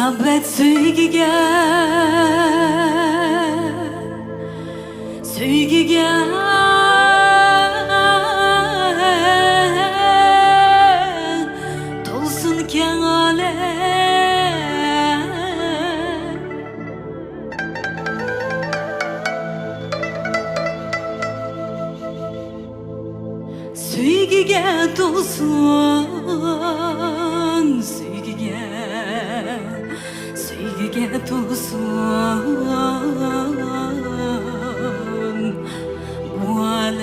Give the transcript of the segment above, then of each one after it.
muhabbet sevgiga to'lsin keng olam. Sevgiga to'lsin, sevgiga to'lsin bu olam.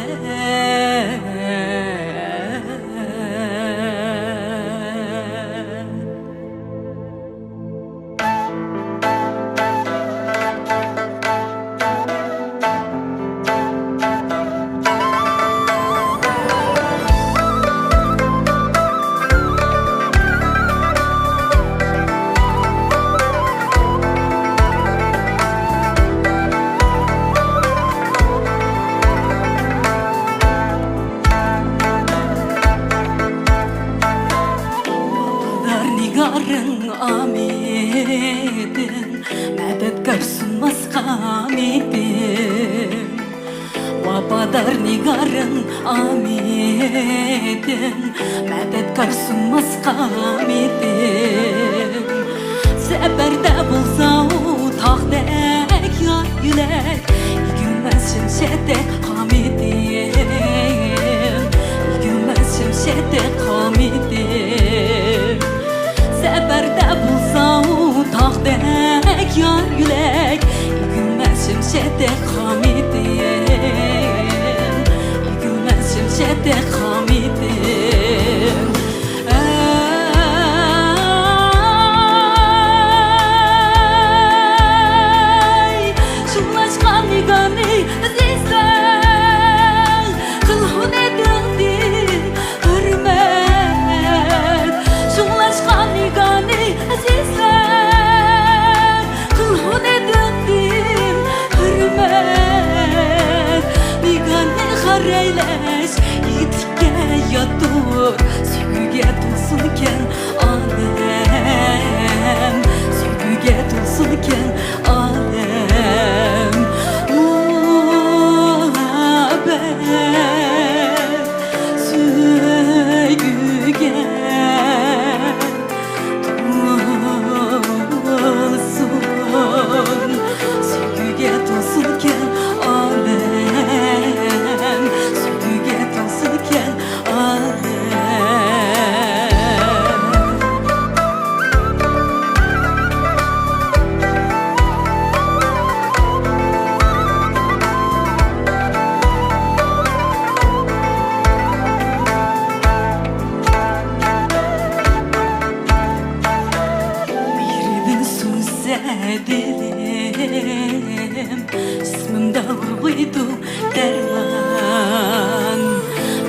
Nigarın amidin, medet görsün maskamidin. Vabadar nigarın amidin, medet görsün maskamidin. Seberde bulsa o takdek ya yülek, yigülmez şimşedek hamidin, yigülmez şimşedek hamidin. Seberde bulsa o takdek yar yülek, yigülmez şimşedek hamidin, yigülmez şimşedek hamidin. Ey şunlaşkan nigani azizler, kılhun edildin hürmet. Şunlaşkan nigani azizler, kılhun edildin hürmet. Nigani hareyleş yitikke yadur, sevgiga to'lsinken olam, sevgiga to'lsinken olam. Muhabbet sevgiga to'lsin, sevgiga to'lsinken olam, sevgiga to'lsinken olam. Birinin sözse dilim, cismimde vurguydu derman.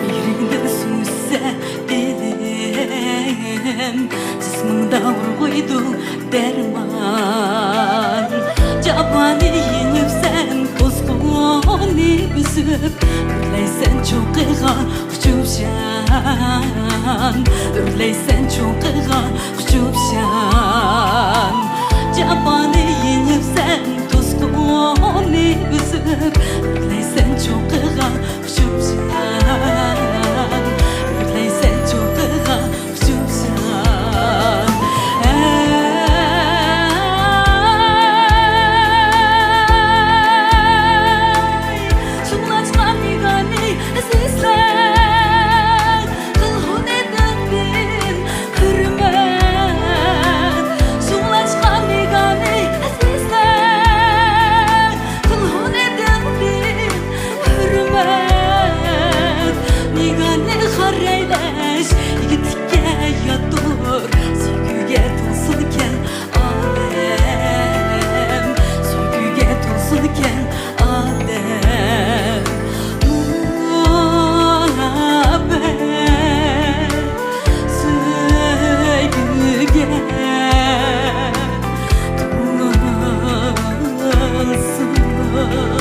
Birinin sözse dilim, cismimde vurguydu derman. Cabani yenip sen kuzguni büzüp, ürleysen çoğığa uçup şan, ürleysen çoğuğa uçup şan. Cabani yenip sen kuzguni büzüp, ürleysen çoğuğa uçup şan, ürleysen çoğuğa uçup şan. Şunlaşkan nigani azizler, kılhun edildin hürmet. Şunlaşkan nigani azizler, kılhun edildin hürmet. Nigani hareyleş yitikke yadur, sevgiga to'lsinken olam, sevgiga to'lsinken olam. Muhabbet sevgiga to'lsin.